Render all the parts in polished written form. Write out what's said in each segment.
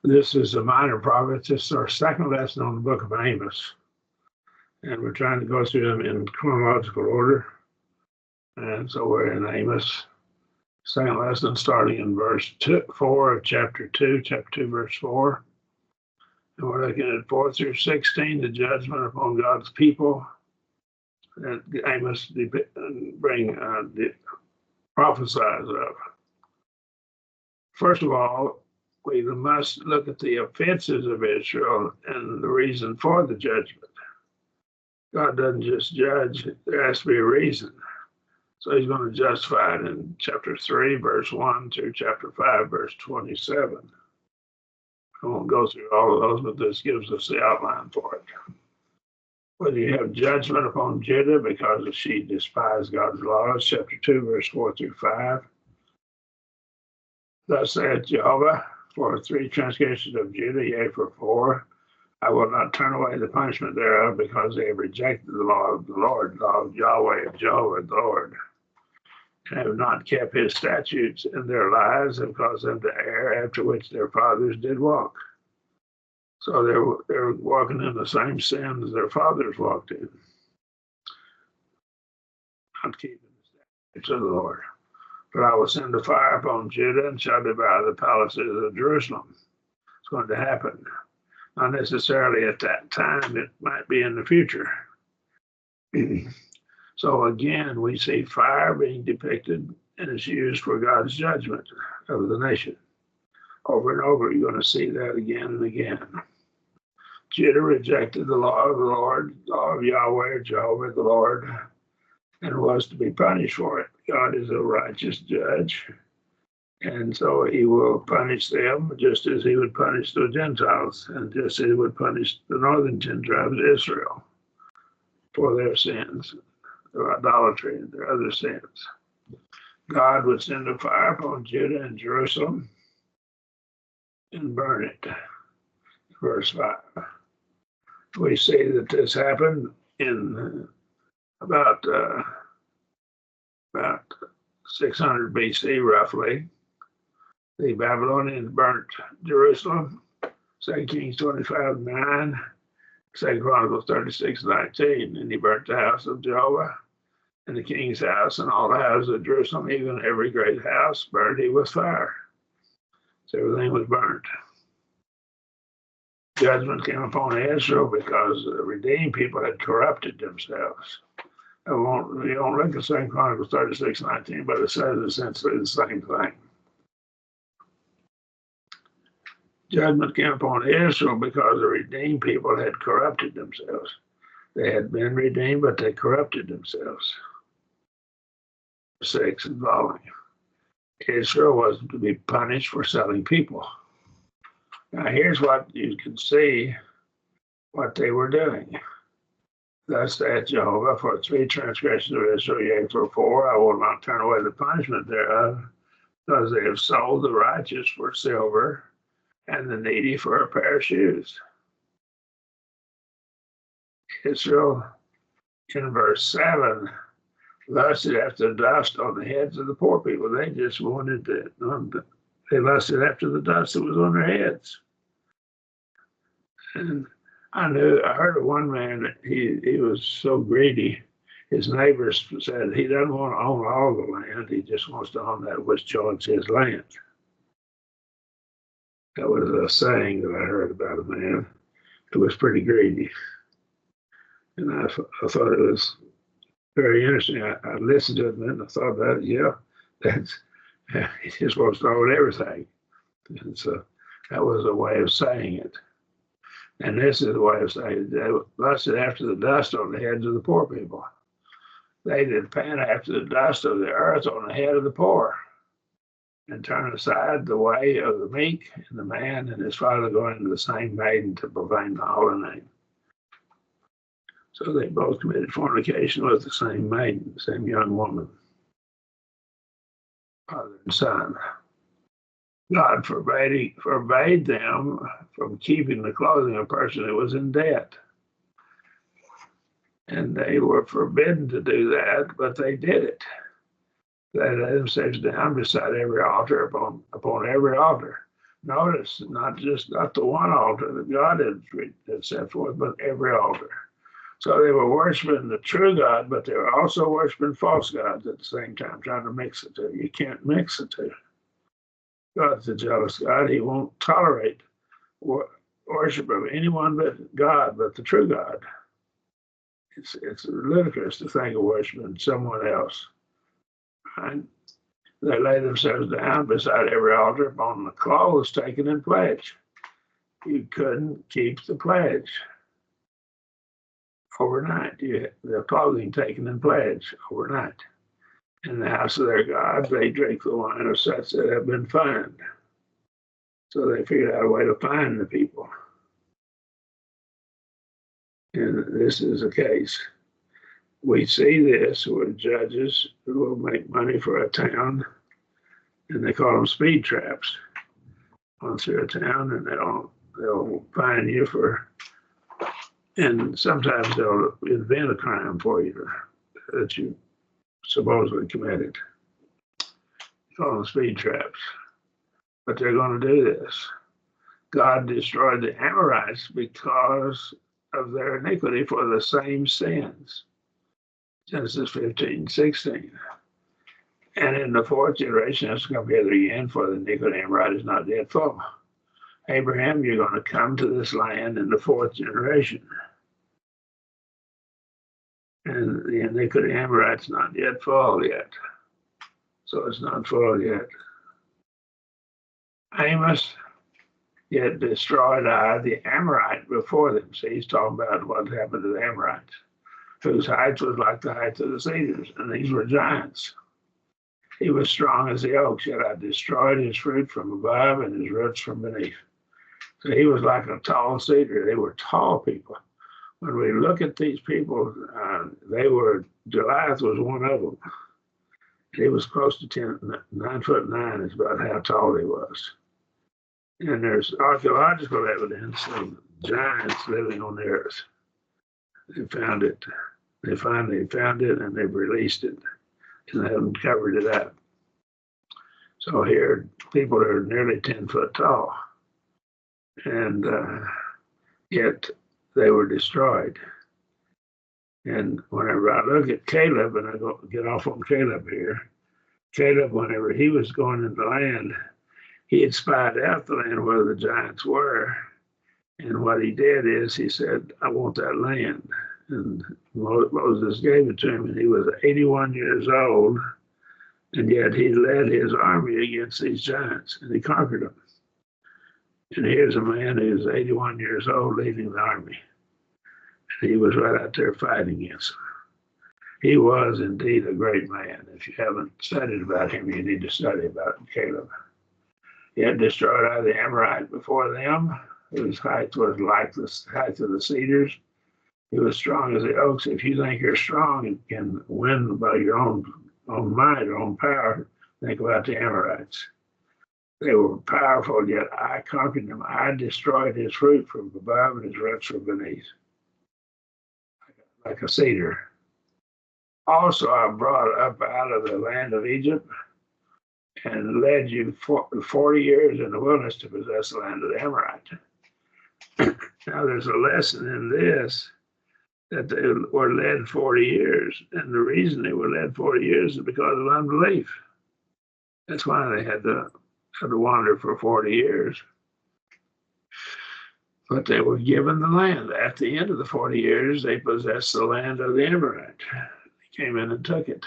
This is a minor prophet. This is our second lesson on the book of Amos. And we're trying to go through them in chronological order. And so we're in Amos. Second lesson starting in verse 4 of chapter 2, verse 4. And we're looking at 4 through 16, the judgment upon God's people that Amos prophesies of. First of all, we must look at the offenses of Israel and the reason for the judgment. God doesn't just judge, there has to be a reason. So he's going to justify it in chapter 3, verse 1 through chapter 5, verse 27. I won't go through all of those, but this gives us the outline for it. Whether you have judgment upon Judah because she despised God's laws, chapter 2, verse 4 through 5. Thus saith Jehovah, for 3 transgressions of Judah, yea, for 4, I will not turn away the punishment thereof, because they have rejected the law of the Lord, the law of Yahweh, of Jehovah, the Lord, and have not kept his statutes, and their lies have caused them to err, after which their fathers did walk. So they're walking in the same sin as their fathers walked in, not keeping the statutes of the Lord. But I will send a fire upon Judah and shall devour the palaces of Jerusalem. It's going to happen. Not necessarily at that time, it might be in the future. So again, we see fire being depicted and it's used for God's judgment of the nation. Over and over, you're going to see that again and again. Judah rejected the law of the Lord, the law of Yahweh, Jehovah, the Lord, and was to be punished for it. God is a righteous judge, and so he will punish them just as he would punish the Gentiles, and just as he would punish the northern 10 tribes of Israel for their sins, their idolatry, and their other sins. God would send a fire upon Judah and Jerusalem and burn it. Verse 5. We see that this happened in about 600 BC, roughly. The Babylonians burnt Jerusalem, 2 Kings 25:9, 2 Chronicles 36:19, and he burnt the house of Jehovah and the king's house and all the houses of Jerusalem, even every great house burned he with fire. So everything was burnt. Judgment came upon Israel because the redeemed people had corrupted themselves. You don't look at 2 Chronicles 36:19, but it says essentially the same thing. Judgment came upon Israel because the redeemed people had corrupted themselves. They had been redeemed, but they corrupted themselves. 6 and following. Israel was to be punished for selling people. Now here's what you can see what they were doing. Thus saith Jehovah, for 3 transgressions of Israel, yea, for 4, I will not turn away the punishment thereof, because they have sold the righteous for silver and the needy for a pair of shoes. Israel, in verse 7, lusted after the dust on the heads of the poor people. They just wanted they lusted after the dust that was on their heads. And I heard of one man, he was so greedy. His neighbors said he doesn't want to own all the land. He just wants to own that which joins his land. That was a saying that I heard about a man who was pretty greedy. And I thought it was very interesting. I listened to it and I thought about it. He just wants to own everything. And so that was a way of saying it. And this is the way of saying it. They lusted after the dust on the heads of the poor people. They did pant after the dust of the earth on the head of the poor, and turn aside the way of the meek and the man and his father going to the same maiden to profane the holy name. So they both committed fornication with the same maiden, the same young woman, father and son. God forbade them from keeping the clothing of a person who was in debt. And they were forbidden to do that, but they did it. They lay themselves down beside every altar, upon every altar. Notice, not the one altar that God had set forth, but every altar. So they were worshiping the true God, but they were also worshiping false gods at the same time, trying to mix the two. You can't mix the two. God's a jealous God. He won't tolerate worship of anyone but God, but the true God. It's ludicrous to think of worshiping someone else. Right? They lay themselves down beside every altar upon the clothes taken in pledge. You couldn't keep the pledge overnight. The clothing taken in pledge overnight. In the house of their God, they drink the wine of such that have been fined. So they figured out a way to fine the people. And this is the case. We see this with judges who will make money for a town, and they call them speed traps. Once through a town, and they'll fine you for, and sometimes they'll invent a crime for you that you supposedly committed. Call them speed traps. But they're going to do this. God destroyed the Amorites because of their iniquity for the same sins. Genesis 15:16. And in the fourth generation, it's come together again, for the iniquity of Amorite is not yet full. Abraham, you're going to come to this land in the fourth generation. And the iniquity of Amorite's not yet full yet. So it's not full yet. Amos, yet destroyed I the Amorite before them. See, he's talking about what happened to the Amorites, whose height was like the height of the cedars, and these were giants. He was strong as the oaks, yet I destroyed his fruit from above and his roots from beneath. So he was like a tall cedar. They were tall people. When we look at these people, Goliath was one of them. He was close to 9'9" is about how tall he was. And there's archaeological evidence of giants living on the earth. They found it. They finally found it and they've released it. And they haven't covered it up. So here, people are nearly 10 foot tall. And yet they were destroyed. And whenever I look at Caleb, and I get off on Caleb here, Caleb, whenever he was going into the land, he had spied out the land where the giants were. And what he did is he said, I want that land. And Moses gave it to him, and he was 81 years old, and yet he led his army against these giants, and he conquered them. And here's a man who's 81 years old leading the army. And he was right out there fighting against them. He was indeed a great man. If you haven't studied about him, you need to study about Caleb. He had destroyed all the Amorite before them, whose height was like the height of the cedars. He was strong as the oaks. If you think you're strong and can win by your own might or own power, think about the Amorites. They were powerful, yet I conquered them. I destroyed his fruit from above and his roots from beneath, like a cedar. Also, I brought up out of the land of Egypt and led you 40 years in the wilderness to possess the land of the Amorite. Now, there's a lesson in this, that they were led 40 years. And the reason they were led 40 years is because of unbelief. That's why they had to wander for 40 years. But they were given the land. At the end of the 40 years, they possessed the land of the Amorite. They came in and took it.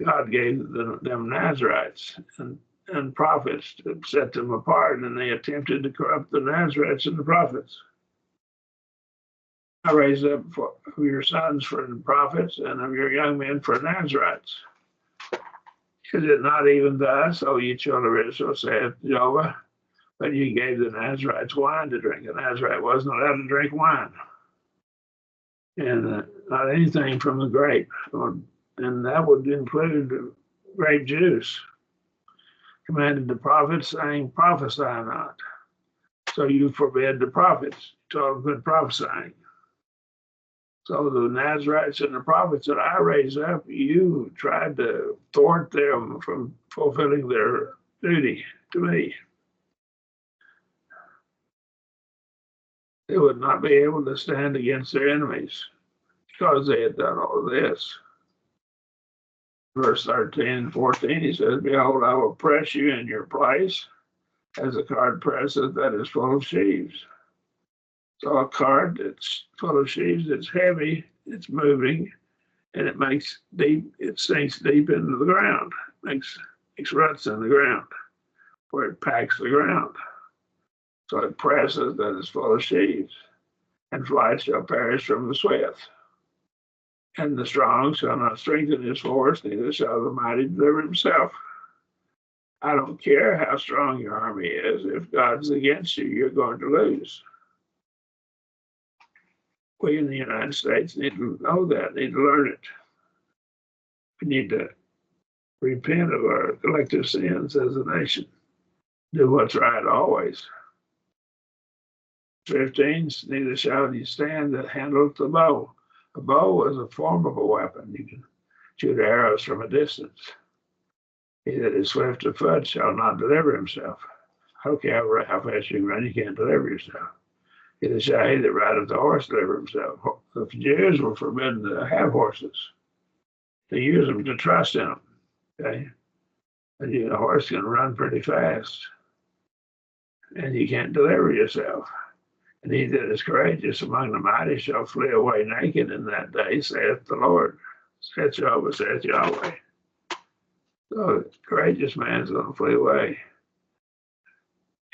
God gave them Nazarites and prophets to set them apart, and they attempted to corrupt the Nazarites and the prophets. I raised up of your sons for the prophets and of your young men for Nazarites. Is it not even thus, O ye children of Israel, saith Jehovah? But you gave the Nazarites wine to drink. A Nazarite wasn't allowed to drink wine. And not anything from the grape. And that would include grape juice. Commanded the prophets, saying, prophesy not. So you forbid the prophets. You told them quit prophesying. So the Nazarites and the prophets that I raised up, you tried to thwart them from fulfilling their duty to me. They would not be able to stand against their enemies because they had done all of this. Verse 13 and 14, he says, Behold, I will press you in your place as a cart presses that is full of sheaves. So a cart that's full of sheaves, it's heavy, it's moving, and it makes deep, it sinks deep into the ground, makes ruts in the ground, where it packs the ground. So it presses that is full of sheaves, and flight shall perish from the swift. And the strong shall not strengthen his force, neither shall the mighty deliver himself. I don't care how strong your army is. If God's against you, you're going to lose. We in the United States need to know that, need to learn it. We need to repent of our collective sins as a nation. Do what's right always. 15, neither shall you stand that handleth the bow. A bow is a formidable weapon. You can shoot arrows from a distance. He that is swift of foot shall not deliver himself. I don't care how fast you can run, you can't deliver yourself. Neither shall he that rideth the horse deliver himself. The Jews were forbidden to have horses, to use them, to trust in them. Okay? And a horse can run pretty fast, and you can't deliver yourself. And he that is courageous among the mighty shall flee away naked in that day, saith the Lord. Saith Jehovah, saith Yahweh. So the courageous man's going to flee away.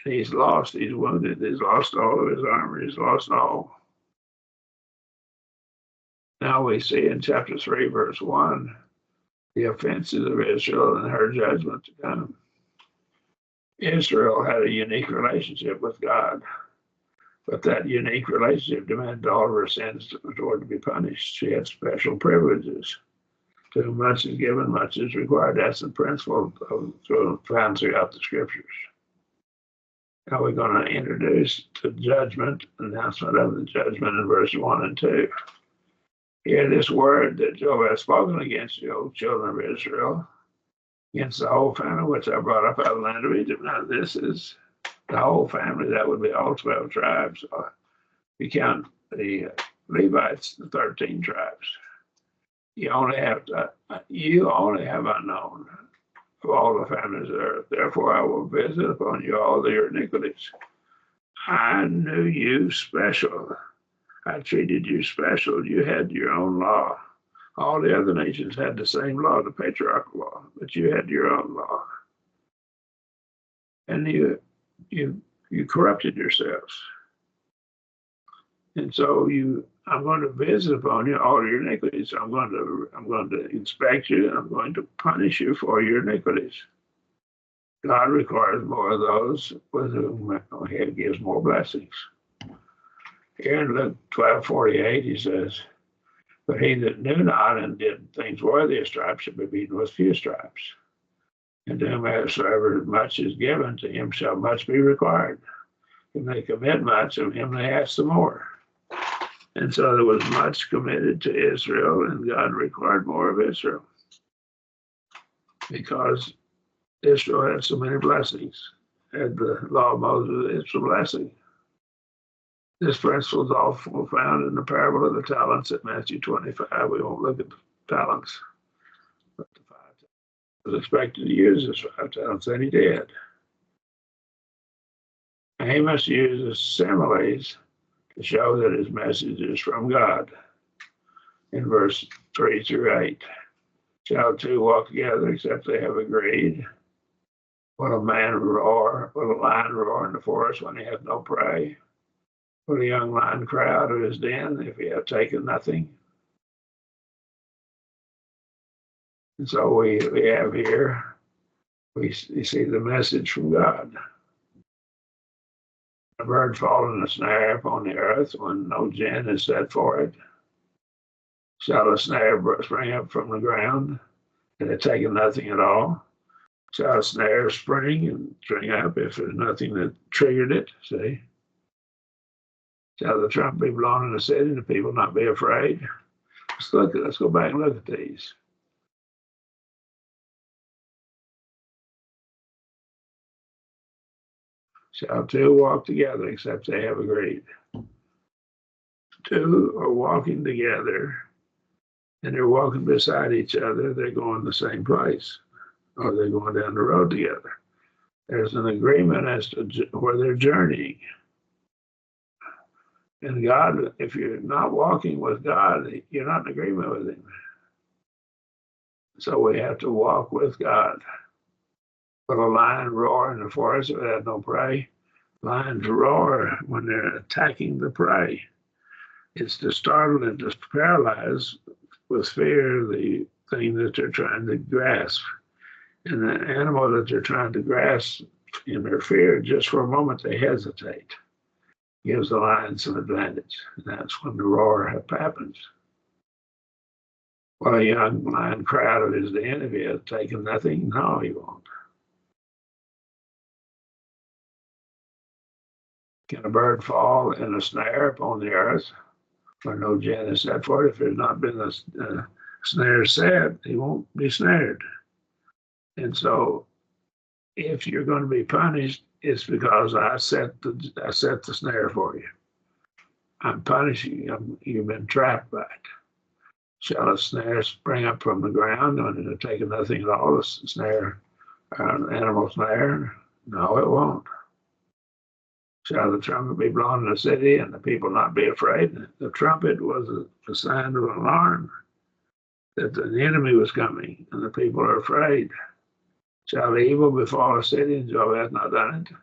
And he's lost, he's wounded, he's lost all of his armor, he's lost all. Now we see in chapter 3, verse 1, the offenses of Israel and her judgment to come. Israel had a unique relationship with God. But that unique relationship demanded all of her sins to be punished. She had special privileges. To whom much is given, much is required. That's the principle found throughout the scriptures. Now we're going to introduce the judgment, announcement of the judgment in verse 1 and 2. Hear this word that Jehovah has spoken against you, O children of Israel, against the whole family which I brought up out of the land of Egypt. Now this is the whole family, that would be all 12 tribes. If you count the Levites, the 13 tribes. You only have unknown of all the families of the earth. Therefore I will visit upon you all your iniquities. I knew you special. I treated you special. You had your own law. All the other nations had the same law, the patriarchal law, but you had your own law. And you corrupted yourselves. And so I'm going to visit upon you all your iniquities. I'm going to inspect you, and I'm going to punish you for your iniquities. God requires more of those with whom he gives more blessings. Here in Luke 12:48, he says, But he that knew not and did things worthy of stripes shall be beaten with few stripes. And to whomsoever much is given, to him shall much be required. When they commit much, of him they ask the more. And so there was much committed to Israel, and God required more of Israel because Israel had so many blessings. Had the law of Moses, it's a blessing. This principle is also found in the parable of the talents at Matthew 25. We won't look at the talents, but the 5 talents. He was expected to use his 5 talents, and he did. Amos uses similes to show that his message is from God. In verse 3 through 8, shall two walk together except they have agreed? Will a lion roar in the forest when he hath no prey? Will a young lion cry out of his den if he have taken nothing? And so we have here, we see the message from God. A bird fall in a snare upon the earth when no gin is set for it. Shall a snare spring up from the ground and it taken nothing at all? Shall a snare spring and string up if there's nothing that triggered it? See? Shall the trumpet be blown in the city and the people not be afraid? Let's go back and look at these. Shall two walk together except they have agreed? Two are walking together and they're walking beside each other. They're going the same place or they're going down the road together. There's an agreement as to where they're journeying. And God, if you're not walking with God, you're not in agreement with Him. So we have to walk with God. Will a lion roar in the forest if it had no prey? Lions roar when they're attacking the prey. It's to startle and to paralyze with fear the thing that they're trying to grasp. And the animal that they're trying to grasp in their fear, just for a moment they hesitate. Gives the lion some advantage. And that's when the roar happens. Will a young lion cry out of his den if he has taken nothing? No, he won't. Can a bird fall in a snare upon the earth where no gin is set for it? If there's not been a snare set, he won't be snared. And so if you're going to be punished, it's because I set the snare for you. I'm punishing you. You've been trapped by it. Shall a snare spring up from the ground and it'll take nothing at all? A snare, an animal snare? No, it won't. Shall the trumpet be blown in the city and the people not be afraid? The trumpet was a sign of alarm that the enemy was coming and the people are afraid. Shall the evil befall a city and Job has not done it?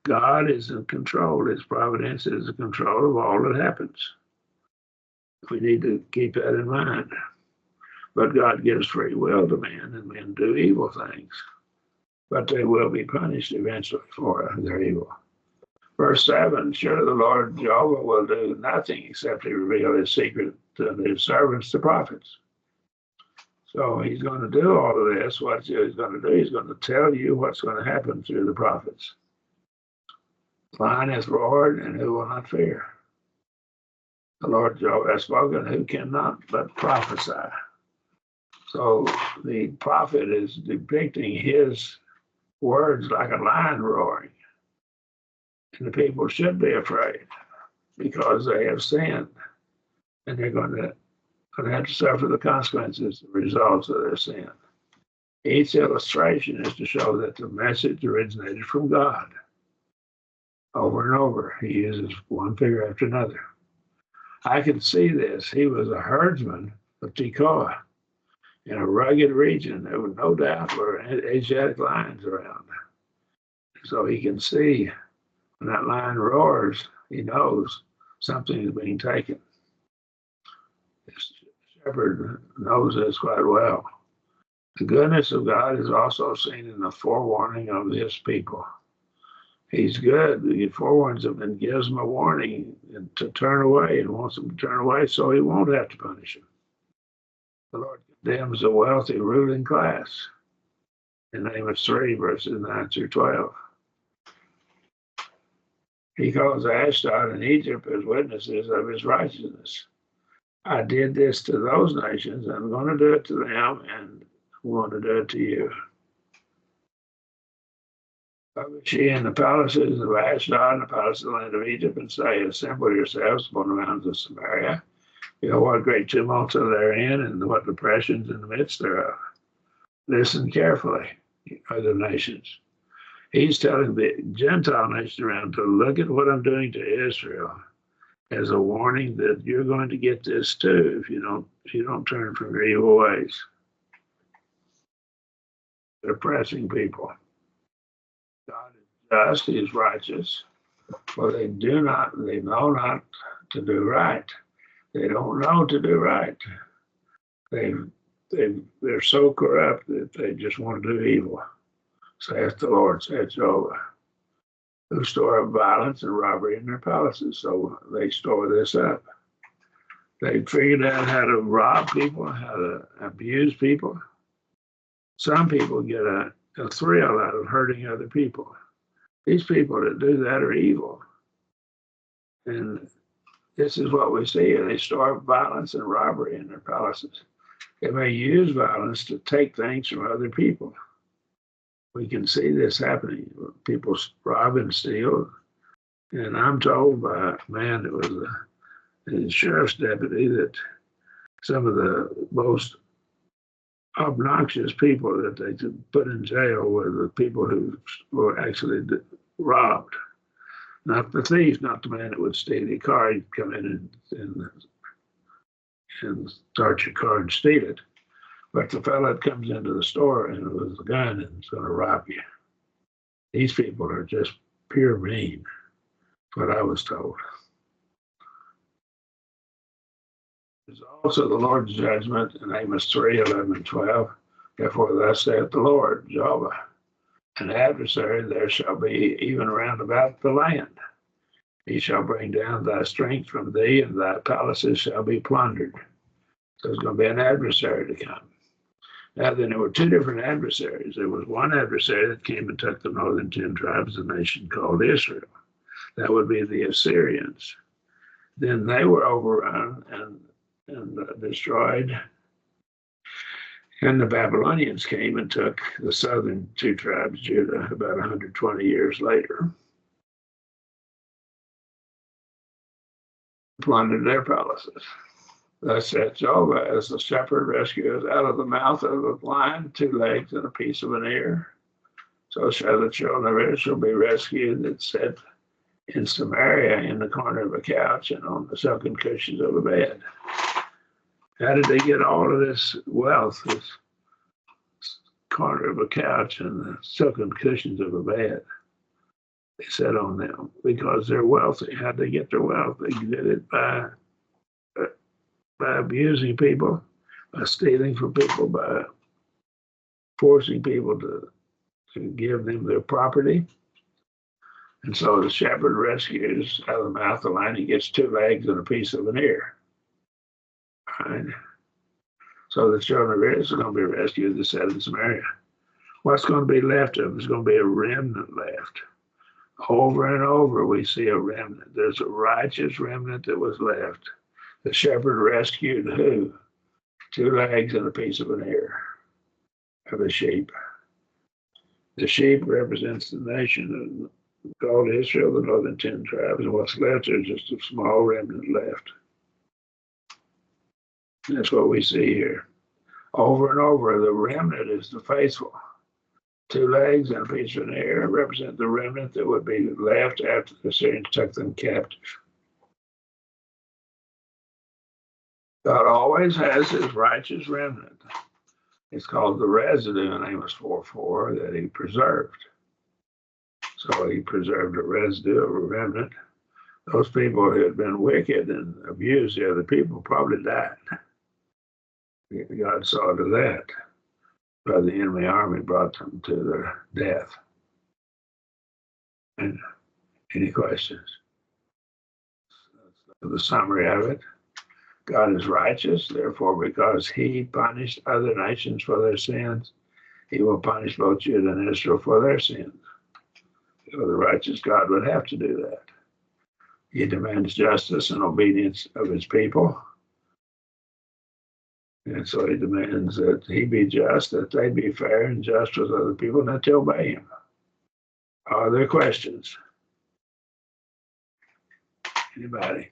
God is in control. His providence is in control of all that happens. We need to keep that in mind. But God gives free will to men, and men do evil things. But they will be punished eventually for their evil. Verse 7, surely the Lord Jehovah will do nothing except he reveal his secret to his servants, the prophets. So he's going to do all of this. What he's going to do, he's going to tell you what's going to happen through the prophets. Lion hath roared, and who will not fear? The Lord Jehovah has spoken, who cannot but prophesy? So the prophet is depicting his words like a lion roaring. And the people should be afraid because they have sinned. And they're going to have to suffer the consequences, the results of their sin. Each illustration is to show that the message originated from God. Over and over, he uses one figure after another. I can see this. He was a herdsman of Tekoa in a rugged region. There was no doubt were Asiatic lions around. So he can see when that lion roars, he knows something is being taken. The shepherd knows this quite well. The goodness of God is also seen in the forewarning of his people. He's good. He forewarns them and gives them a warning to turn away and wants them to turn away so he won't have to punish them. The Lord condemns the wealthy ruling class in Amos 3, verses 9 through 12. He calls Ashdod and Egypt as witnesses of his righteousness. I did this to those nations. I'm going to do it to them, and I'm going to do it to you. She in the palaces of Ashdod and the palaces of the land of Egypt, and say, assemble yourselves upon the mountains of Samaria. You know what great tumults are therein, and what depressions in the midst thereof. Listen carefully, other nations. He's telling the Gentile nation around to look at what I'm doing to Israel as a warning that you're going to get this too if you don't turn from your evil ways. They're oppressing people. God is just, he is righteous, but they know not to do right. They don't know to do right. They're so corrupt that they just want to do evil. Saith the Lord, saith Jehovah, who store up violence and robbery in their palaces. So they store this up. They figured out how to rob people, how to abuse people. Some people get a thrill out of hurting other people. These people that do that are evil. And this is what we see. They store up violence and robbery in their palaces. They may use violence to take things from other people. We can see this happening. People rob and steal. And I'm told by a man that was a sheriff's deputy that some of the most obnoxious people that they could put in jail were the people who were actually robbed. Not the thief, not the man that would steal your car. He'd come in and start your car and steal it. But the fellow that comes into the store and with a gun and is going to rob you. These people are just pure mean, what I was told. There's also the Lord's judgment in Amos 3, 11, and 12. Therefore, thus saith the Lord, Jehovah, an adversary there shall be even round about the land. He shall bring down thy strength from thee, and thy palaces shall be plundered. So there's going to be an adversary to come. Now, then there were two different adversaries. There was one adversary that came and took the northern 10 tribes of the nation called Israel. That would be the Assyrians. Then they were overrun and destroyed. And the Babylonians came and took the southern 2 tribes, Judah, about 120 years later. Plundered their palaces. Thus saith Jehovah, as the shepherd rescueth out of the mouth of the lion 2 legs and a piece of an ear, so shall the children of Israel be rescued that sit in Samaria in the corner of a couch and on the silken cushions of a bed. How did they get all of this wealth, this corner of a couch and the silken cushions of a bed? They sat on them because they're wealthy. How'd they get their wealth? They did it by abusing people, by stealing from people, by forcing people to give them their property. And so the shepherd rescues out of the mouth of the lion. He gets 2 legs and a piece of an ear. Right? So the children of Israel are going to be rescued that sat in Samaria. What's going to be left of them is going to be a remnant left. Over and over, we see a remnant. There's a righteous remnant that was left. The shepherd rescued who? 2 legs and a piece of an ear of a sheep. The sheep represents the nation called Israel, the northern 10 tribes, and what's left is just a small remnant left. And that's what we see here. Over and over, the remnant is the faithful. 2 legs and a piece of an ear represent the remnant that would be left after the Assyrians took them captive. God always has his righteous remnant. It's called the residue in Amos 4:4 that he preserved. So he preserved a residue of a remnant. Those people who had been wicked and abused the other people probably died. God saw to that. But the enemy army brought them to their death. And any questions? The summary of it. God is righteous, therefore, because he punished other nations for their sins, he will punish both Judah and Israel for their sins. So the righteous God would have to do that. He demands justice and obedience of his people. And so he demands that he be just, that they be fair and just with other people, and that they obey him. Are there questions? Anybody?